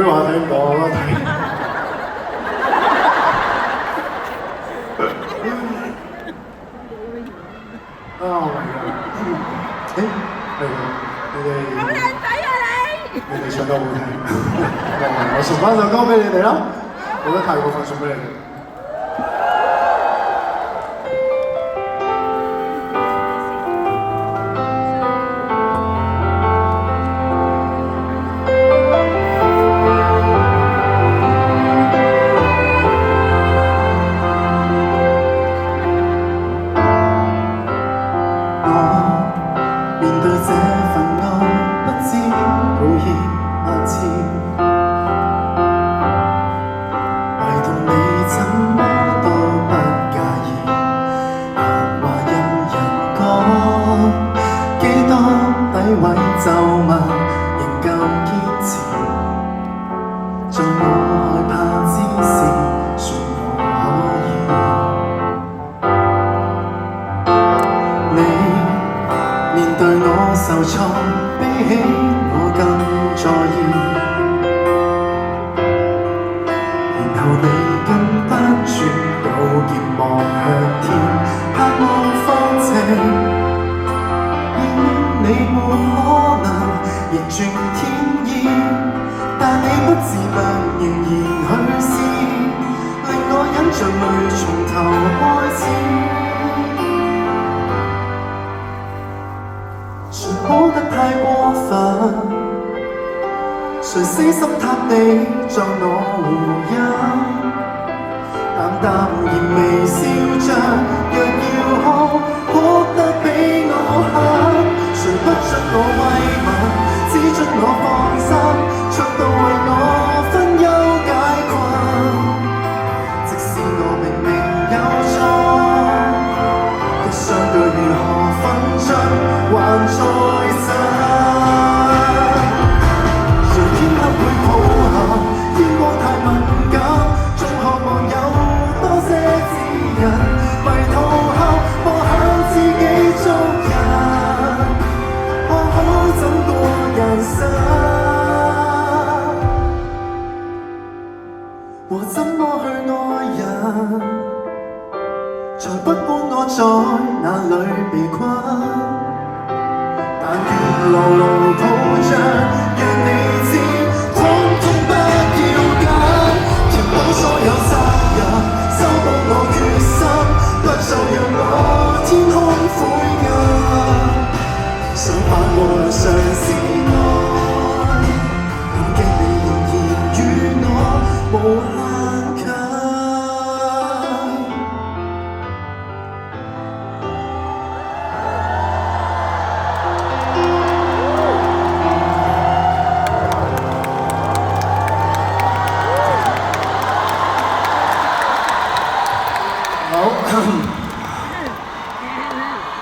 話睇唔到，我睇。Oh my god！ 誒，係你哋好靚仔啊你！你哋唱得好聽，我送翻首歌俾你哋啦，覺得太過分，送俾你哋。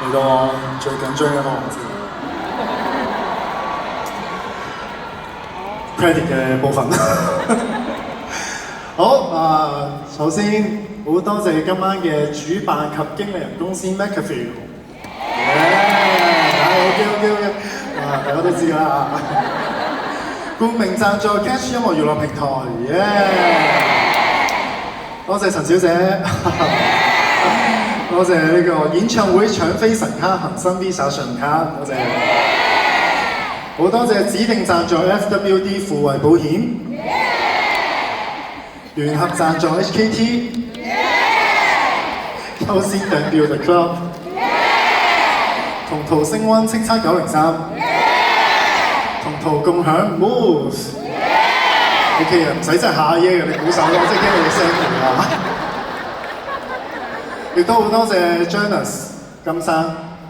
嚟到我最緊張嘅一個環節 ，credit 嘅部分。好首先好多謝今晚嘅主辦及經理人公司 McAfee。OK， 大家都知啦。冠名贊助 Catch 音樂娛樂平台，多謝陳小姐。多謝呢個演唱會搶飛神卡、恒生 Visa 信用卡，多謝。好多謝指定贊助 FWD 富衛保險，聯合贊助 HKT， 優先訂票 The Club， 同途升溫叱咤903，同途共享 Move。OK 啊，唔使真係下耶嘅，你鼓手咯，即係驚你嘅聲嚟啊！亦都好多謝 Janice 金生，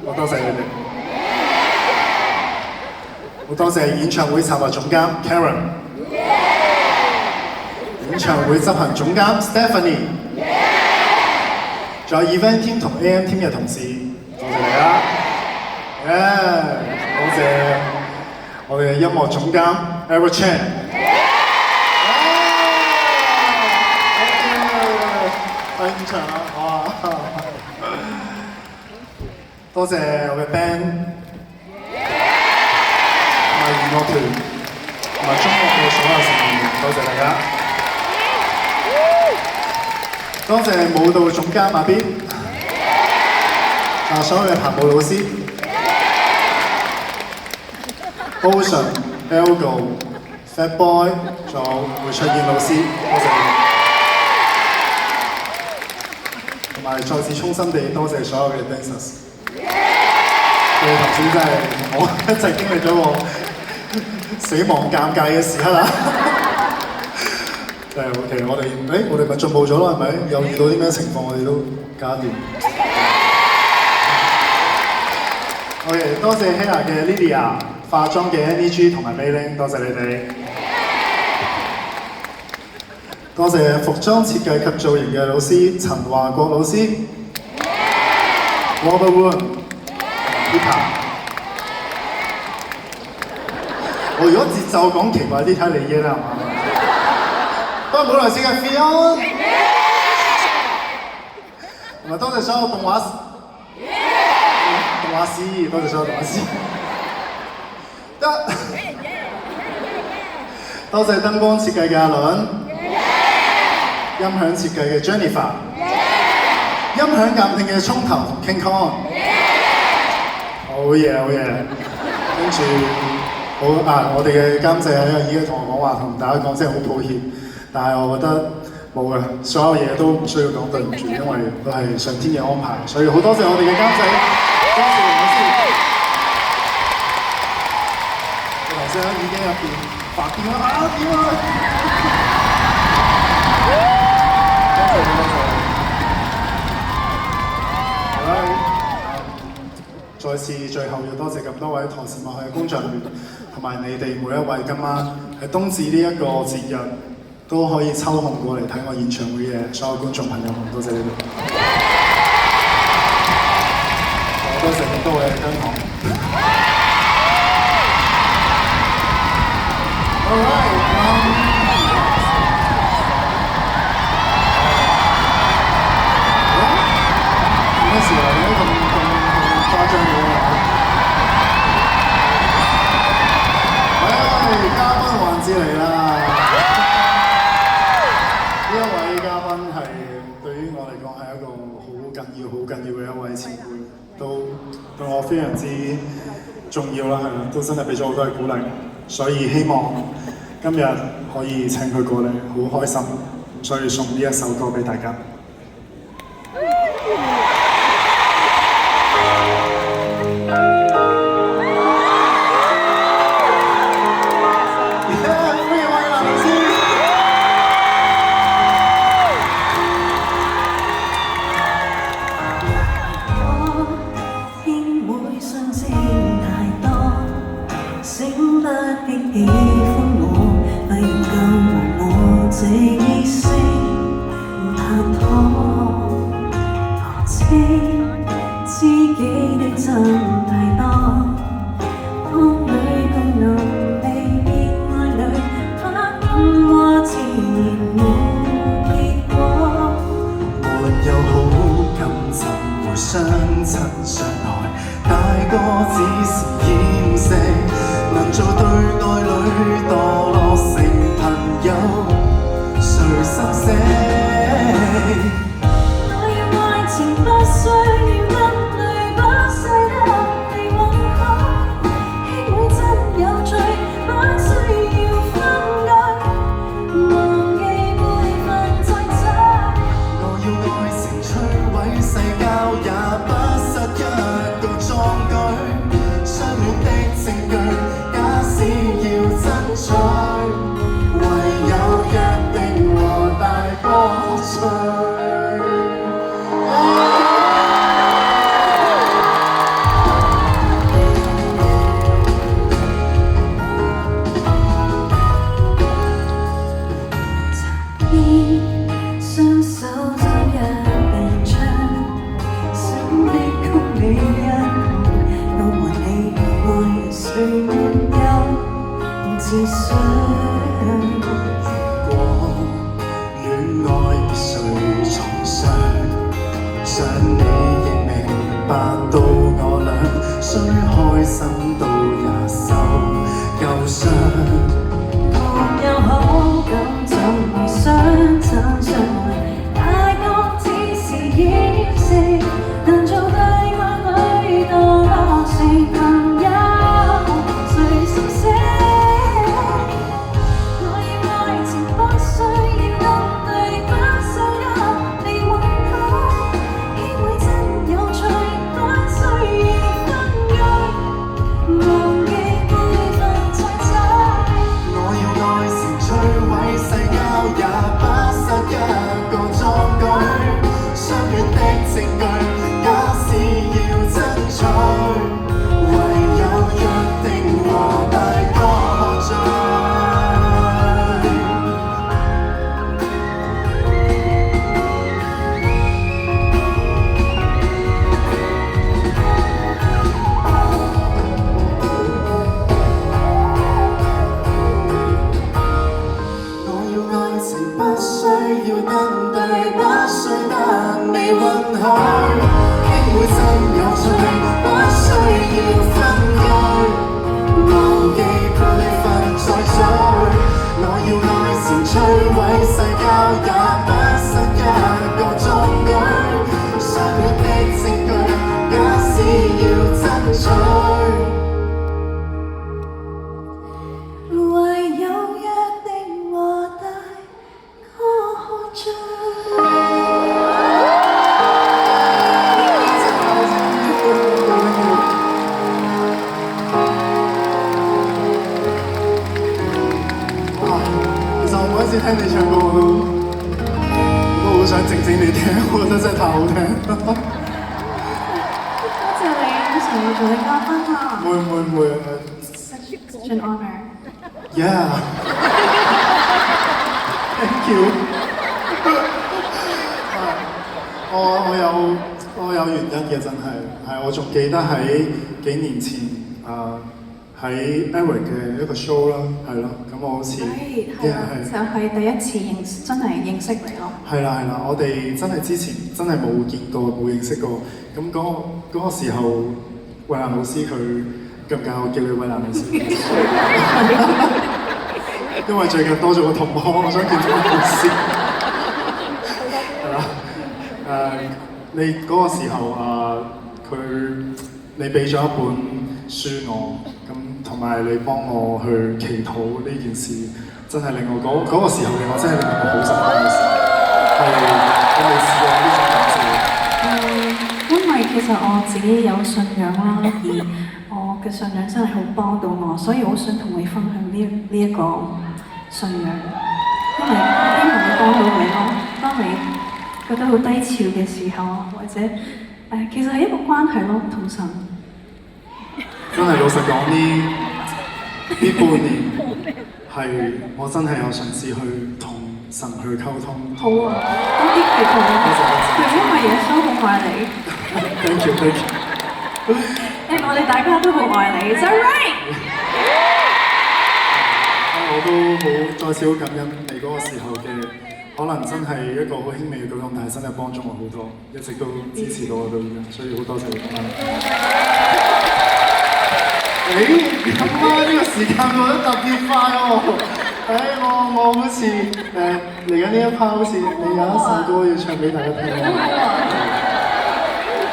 好多謝你哋。好多謝演唱會策劃總監 Karen， 演唱會執行總監 Stephanie， 仲有 event team 同 AM team 嘅同事，多謝你啦。多謝我哋嘅音樂總監 Eric Chan。歡迎場啊！多謝我嘅 band， 娛樂團。同埋中學嘅所有成員，多謝大家。多謝舞蹈總監阿 B， 所有嘅排舞老師 ，Ocean、Elgo、Fat Boy， 仲有會出現老師，多謝你哋。同埋再次衷心地多謝所有嘅 dancers。佢哋頭先真係我一齊經歷咗個死亡尷尬嘅時刻啦。真係 OK， 我哋咪進步咗啦，係咪？有遇到啲咩情況，我哋都搞掂。OK， 多謝希亞嘅 Lydia， 化妝嘅 Annie 同埋 Mayling， 多謝你哋。多謝服裝設計及造型嘅老師陳華國老師 ，Robert Woon。Peter， 我如果節奏講奇怪啲，睇你嘢啦，係嘛？多謝舞台師嘅 Fion， 同埋多謝所有動畫師，多謝所有動畫師。多謝燈光設計嘅阿倫，音響設計嘅 Jennifer， 音響鑑定嘅葱頭 King Kong。好嘢，好嘢！跟住我哋嘅監製喺依家同我講話，同大家講聲好抱歉，但係我覺得冇嘅，所有嘢都唔需要講對唔住，因為都係上天嘅安排，所以好多謝我哋嘅監製，多謝老師。我頭先喺耳機入邊發電啦，點啊！多謝你，多謝你。再次最後要多謝咁多位台前幕後嘅工作人員，同埋你哋每一位今晚喺冬至呢一個節日都可以抽空過嚟睇我演唱會嘅所有觀眾朋友們，多謝你哋。多謝咁多位嘅香港。咩事啊？點解咁誇張嘅喎？嘉賓環節嚟啦！呢一位嘉賓係對於我嚟講係一個好緊要嘅一位前輩，都對我非常之重要啦，係啦，都真係俾咗好多嘅鼓勵，所以希望今日可以請佢過嚟，好開心，所以送呢一首歌俾大家。雖開心到也受舊傷。在不需要分開，忘記陪你瞓在嘴。我要愛前摧毀世交，也不失一個壯舉。相約的證據，假使要爭取。聽你唱歌我都好想靜靜地聽，我覺得真係太好聽。多謝你，成日做你嘉賓啊！唔會 Such an honor. Yeah. Thank you. 我有原因嘅，真係我仲記得喺幾年前喺 Eric 嘅一個 show 啦，係咯，咁我好似係就係第一次真係認識你咯。係啦，我哋真係之前真係冇見過冇認識過，咁嗰個時候，衛蘭老師佢介唔介意我叫你衛蘭老師？因為最近多咗個同學，我想叫做老師。係啦，你嗰個時候你俾咗一本書我，咁同埋你幫我去祈禱呢件事，真係令我嗰個時候嘅我真係令我好深刻嘅事。係我未試過呢種感受。因為其實我自己有信仰啦，而我嘅信仰真係好幫到我，所以我想同你分享呢一個信仰，因為希望會幫到你咯。當你覺得好低潮嘅時候，或者其實係一個關係咯，同神。真係老實講呢半年係我真係有嘗試去同神去溝通。好啊，多啲祈禱。因為耶穌好愛你。Thank you。我哋大家都好愛你 ，Is that right？ 我都好再次好感恩你嗰個時候嘅，可能真係一個好輕微嘅舉動，但係真係幫助我好多，一直都支持到我到而家，所以好多謝你。咁啊，呢個時間過得特別快喎！我好似嚟緊呢一 part 好似你有一首歌要唱俾大家聽。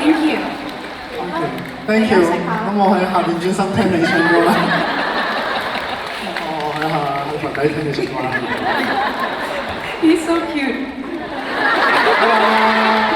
Thank you。Thank you。咁我喺下邊專心聽你唱歌啦。我喺台底聽你唱歌啦。He's so cute。拜拜。